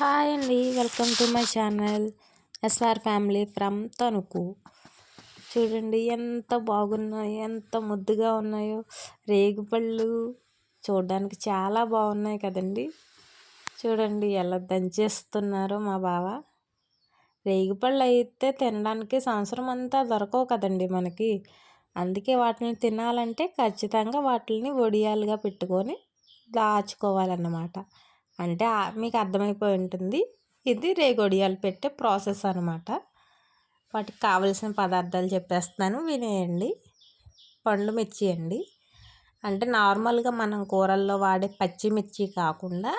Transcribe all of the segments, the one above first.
Hi అండి, welcome to my channel SR family from Tanuku. చూడండి ఎంత బాగున్నాయో, ఎంత ముద్దుగా ఉన్నాయో రేగుపళ్ళు. చూడడానికి చాలా బాగున్నాయి కదండి. చూడండి ఎలా దంచేస్తున్నారో మా బావ. రేగుపళ్ళు అయితే తినడానికి సంవత్సరం అంతా దొరకవు కదండి మనకి. అందుకే వాటిని తినాలంటే ఖచ్చితంగా వాటిని వడియాలుగా పెట్టుకొని దాచుకోవాలన్నమాట. అంటే మీకు అర్థమైపోయి ఉంటుంది, ఇది రేగొడియాలు పెట్టే ప్రాసెస్ అనమాట. వాటికి కావలసిన పదార్థాలు చెప్పేస్తున్నాను, వినేయండి. పండు మిర్చి అండి, అంటే నార్మల్గా మనం కూరల్లో వాడే పచ్చిమిర్చి కాకుండా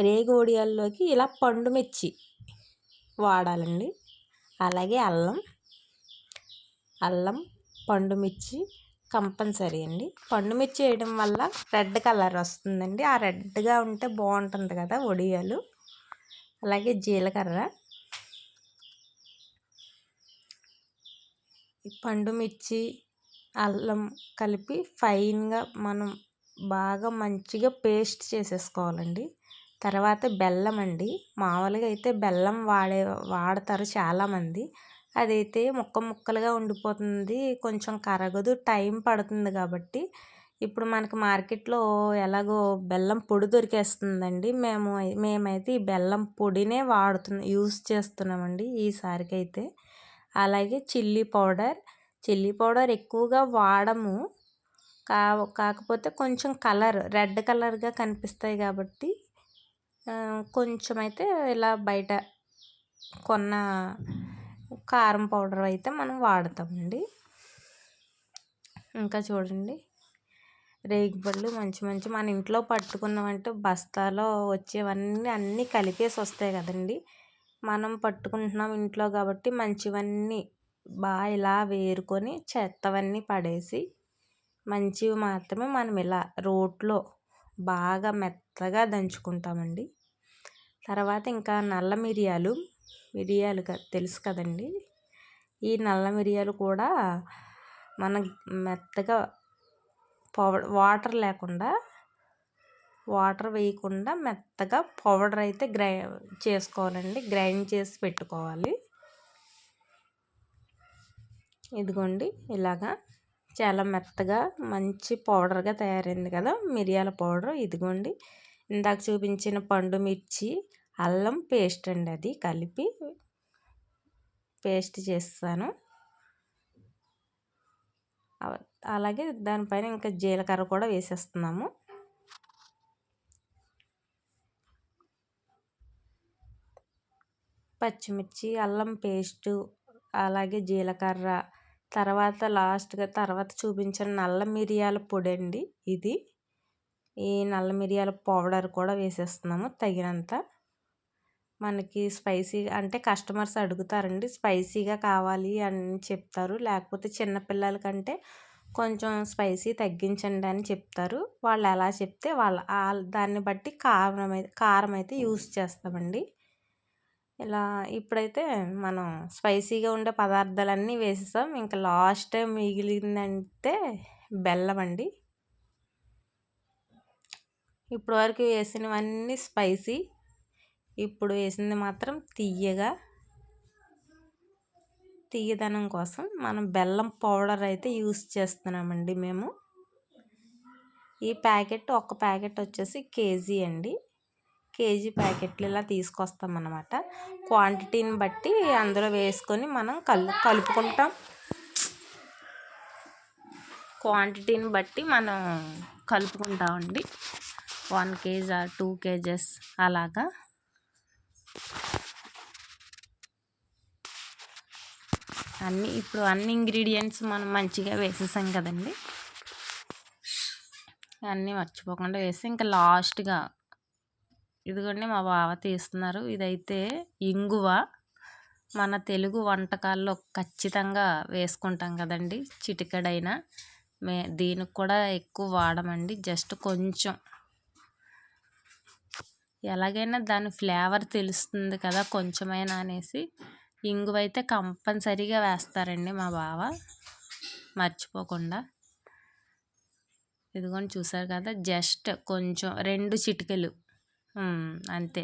రేగు వడియాల్లోకి ఇలా పండు మిర్చి వాడాలండి. అలాగే అల్లం పండు మిర్చి కంపల్సరీ అండి. పండు మిర్చి వేయడం వల్ల రెడ్ కలర్ వస్తుందండి. ఆ రెడ్గా ఉంటే బాగుంటుంది కదా వడియాలు. అలాగే జీలకర్ర, పండు మిర్చి, అల్లం కలిపి ఫైన్గా మనం బాగా మంచిగా పేస్ట్ చేసేసుకోవాలండి. తర్వాత బెల్లం అండి. మామూలుగా అయితే బెల్లం వాడతారు చాలామంది. అదైతే ముక్కలుగా ఉండిపోతుంది, కొంచెం కరగదు, టైం పడుతుంది. కాబట్టి ఇప్పుడు మనకి మార్కెట్లో ఎలాగో బెల్లం పొడి దొరికేస్తుందండి. మేమైతే ఈ బెల్లం పొడినే యూస్ చేస్తున్నామండి ఈసారికి అయితే. అలాగే చిల్లీ పౌడర్ ఎక్కువగా వాడము, కాకపోతే కొంచెం రెడ్ కలర్గా కనిపిస్తాయి కాబట్టి కొంచెం అయితే ఇలా బయట కొన్న కారం పౌడర్ అయితే మనం వాడతామండి. ఇంకా చూడండి, రేగిపళ్ళు మంచి మన ఇంట్లో పట్టుకున్నామంటే బస్తాలో వచ్చేవన్నీ అన్నీ కలిపేసి వస్తాయి కదండి. మనం పట్టుకుంటున్నాం ఇంట్లో కాబట్టి మంచివన్నీ బాగా ఇలా వేరుకొని చెత్తవన్నీ పడేసి మంచివి మాత్రమే మనం ఇలా రోట్లో బాగా మెత్తగా దంచుకుంటామండి. తర్వాత ఇంకా నల్ల మిరియాలు తెలుసు కదండి. ఈ నల్ల మిరియాలు కూడా మనం మెత్తగా వాటర్ వేయకుండా మెత్తగా పౌడర్ అయితే చేసుకోవాలండి. గ్రైండ్ చేసి పెట్టుకోవాలి. ఇదిగోండి, ఇలాగా చాలా మెత్తగా మంచి పౌడర్గా తయారైంది కదా మిరియాల పౌడర్. ఇదిగోండి, ఇందాక చూపించిన పండు మిర్చి, అల్లం పేస్ట్ అండి, అది కలిపి పేస్ట్ చేస్తాను. అలాగే దానిపైన ఇంకా జీలకర్ర కూడా వేసేస్తున్నాము. పచ్చిమిర్చి, అల్లం పేస్టు, అలాగే జీలకర్ర, తర్వాత చూపించిన నల్ల మిరియాల పొడి అండి ఇది. ఈ నల్ల మిరియాల పౌడర్ కూడా వేసేస్తున్నాము తగినంత. మనకి స్పైసీగా అంటే కస్టమర్స్ అడుగుతారండి, స్పైసీగా కావాలి అని చెప్తారు. లేకపోతే చిన్నపిల్లల కంటే కొంచెం స్పైసీ తగ్గించండి అని చెప్తారు. వాళ్ళు ఎలా చెప్తే దాన్ని బట్టి కారం అయితే యూస్ చేస్తామండి. ఇలా ఇప్పుడైతే మనం స్పైసీగా ఉండే పదార్థాలన్నీ వేసేసాం. ఇంకా లాస్ట్ టైం మిగిలిందంటే బెల్లం అండి. ఇప్పుడు వరకు వేసినవన్నీ స్పైసీ, ఇప్పుడు వేసింది మాత్రం తీయదనం కోసం మనం బెల్లం పౌడర్ అయితే యూస్ చేస్తున్నామండి మేము. ఒక ప్యాకెట్ వచ్చేసి కేజీ అండి. కేజీ ప్యాకెట్లు ఇలా తీసుకొస్తాం అన్నమాట. క్వాంటిటీని బట్టి అందులో వేసుకొని మనం కలుపుకుంటాం. క్వాంటిటీని బట్టి మనం కలుపుకుంటామండి. 1 kg or 2 kgs అలాగా. ఇప్పుడు అన్ని ఇంగ్రీడియంట్స్ మనం మంచిగా వేసేసాం కదండి. అన్నీ మర్చిపోకుండా వేసి ఇంకా లాస్ట్గా ఇదిగోండి మా బావ తీస్తున్నారు. ఇదైతే ఇంగువ. మన తెలుగు వంటకాల్లో ఖచ్చితంగా వేసుకుంటాం కదండి, చిటికెడైనా. దీనికి కూడా ఎక్కువ వాడమండి, జస్ట్ కొంచెం. ఎలాగైనా దాని ఫ్లేవర్ తెలుస్తుంది కదా కొంచెమైనా అనేసి ఇంగువ అయితే కంపల్సరీగా వేస్తారండి మా బావ, మర్చిపోకుండా. ఇదిగోని చూసారు కదా, జస్ట్ కొంచెం 2 చిటికెలు అంతే.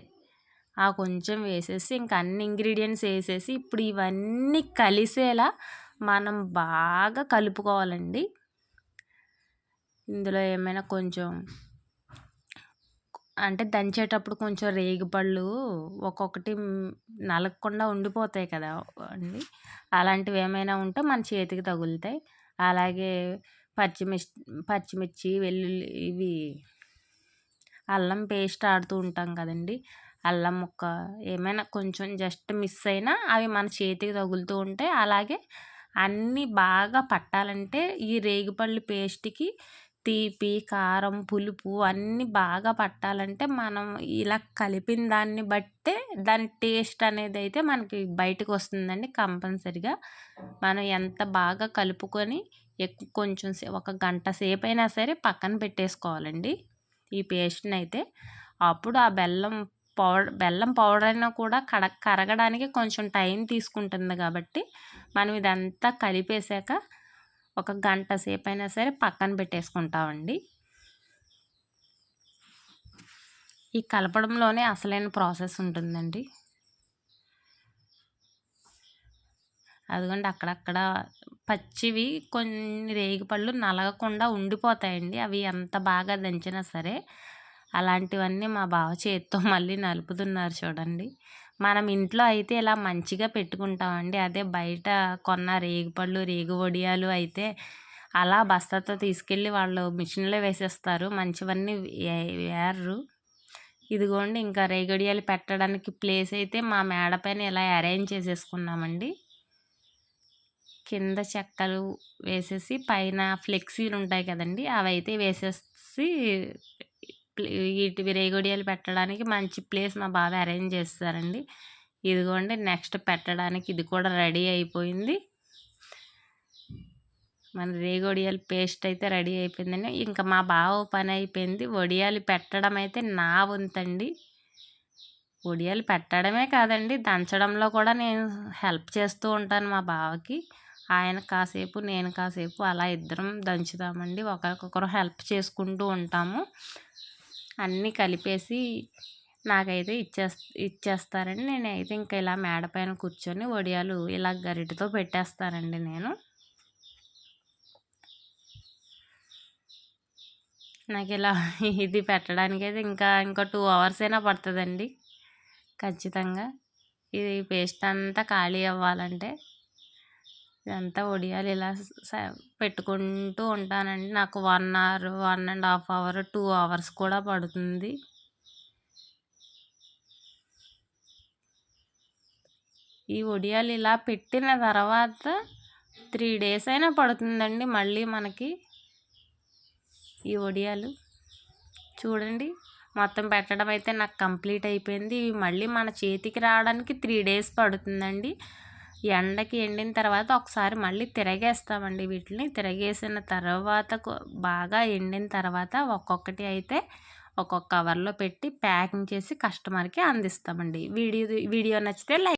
ఆ కొంచెం వేసేసి ఇంక అన్ని ఇంగ్రీడియంట్స్ వేసేసి ఇప్పుడు ఇవన్నీ కలిసేలా మనం బాగా కలుపుకోవాలండి. ఇందులో ఏమైనా కొంచెం అంటే దంచేటప్పుడు కొంచెం రేగిపళ్ళు ఒక్కొక్కటి నలగకుండా ఉండిపోతాయి కదా అండి, అలాంటివి ఏమైనా ఉంటే మన చేతికి తగులుతాయి. అలాగే పచ్చిమిర్చి, వెల్లుల్లి, ఇవి అల్లం పేస్ట్ ఆడుతూ ఉంటాం కదండి, అల్లం ముక్క ఏమైనా కొంచెం జస్ట్ మిస్ అయినా అవి మన చేతికి తగులుతూ ఉంటాయి. అలాగే అన్నీ బాగా పట్టాలంటే ఈ రేగిపళ్ళు పేస్ట్కి తీపి, కారం, పులుపు అన్నీ బాగా పట్టాలంటే మనం ఇలా కలిపిన దాన్ని బట్టే దాని టేస్ట్ అనేది అయితే మనకి బయటకు వస్తుందండి కంపల్సరిగా. మనం ఎంత బాగా కలుపుకొని కొంచెం ఒక గంట సేపు అయినా సరే పక్కన పెట్టేసుకోవాలండి ఈ పేస్ట్ని అయితే. అప్పుడు ఆ బెల్లం పౌడర్ అయినా కూడా కరగడానికి కొంచెం టైం తీసుకుంటుంది కాబట్టి మనం ఇదంతా కలిపేశాక ఒక గంట సేపు అయినా సరే పక్కన పెట్టేసుకుంటామండి. ఈ కలపడంలోనే అసలైన ప్రాసెస్ ఉంటుందండి. అదిగోండి అక్కడక్కడ పచ్చివి కొన్ని రేగిపళ్ళు నలగకుండా ఉండిపోతాయండి, అవి ఎంత బాగా దంచినా సరే. అలాంటివన్నీ మా బావ చేత్తో మళ్ళీ నలుపుతున్నారు చూడండి. మనం ఇంట్లో అయితే ఇలా మంచిగా పెట్టుకుంటామండి. అదే బయట కొన్న రేగిపళ్ళు, రేగి వడియాలు అయితే అలా బస్తాతో తీసుకెళ్ళి వాళ్ళు మిషన్లో వేసేస్తారు, మంచివన్నీ వేయరు. ఇదిగోండి ఇంకా రేగడియాలు పెట్టడానికి ప్లేస్ అయితే మా మేడ పైన ఇలా అరేంజ్ చేసేసుకున్నామండి. కింద చెక్కలు వేసేసి పైన ఫ్లెక్సీలు ఉంటాయి కదండి, అవి అయితే వేసేసి వీటి రేగడియాలు పెట్టడానికి మంచి ప్లేస్ మా బావ అరేంజ్ చేస్తారండి. ఇదిగోండి నెక్స్ట్ పెట్టడానికి ఇది కూడా రెడీ అయిపోయింది. మన రేగొడియాలు పేస్ట్ అయితే రెడీ అయిపోయిందండి. ఇంకా మా బావ పని అయిపోయింది. వడియాలు పెట్టడం అయితే నా వంతండి. వడియాలు పెట్టడమే కాదండి, దంచడంలో కూడా నేను హెల్ప్ చేస్తూ ఉంటాను మా బావకి. ఆయన కాసేపు నేను కాసేపు అలా ఇద్దరం దంచుతామండి, ఒకరికొకరు హెల్ప్ చేసుకుంటూ ఉంటాము. అన్నీ కలిపేసి నాకైతే ఇచ్చేస్తారండి. నేనైతే ఇంకా ఇలా మేడ పైన కూర్చొని వడియాలు ఇలా గరిటెతో పెట్టేస్తానండి నేను. నాకు ఇలా ఇది పెట్టడానికైతే ఇంకా 2 hours అయినా పడుతుందండి ఖచ్చితంగా. ఇది పేస్ట్ అంతా ఖాళీ అవ్వాలంటే ఇదంతా వడియాలు ఇలా పెట్టుకుంటూ ఉంటానండి. నాకు 1 hour, 1.5 hour, 2 hours కూడా పడుతుంది. ఈ వడియాలు ఇలా పెట్టిన తర్వాత 3 days అయినా పడుతుందండి మళ్ళీ మనకి ఈ వడియాలు. చూడండి మొత్తం పెట్టడం అయితే నాకు కంప్లీట్ అయిపోయింది. ఇవి మళ్ళీ మన చేతికి రావడానికి 3 days పడుతుందండి. ఎండకి ఎండిన తర్వాత ఒకసారి మళ్ళీ తిరగేస్తామండి వీటిని. తిరగేసిన తర్వాత బాగా ఎండిన తర్వాత ఒక్కొక్కటి అయితే ఒక్కొక్క కవర్లో పెట్టి ప్యాకింగ్ చేసి కస్టమర్కి అందిస్తామండి. వీడియో నచ్చితే లైక్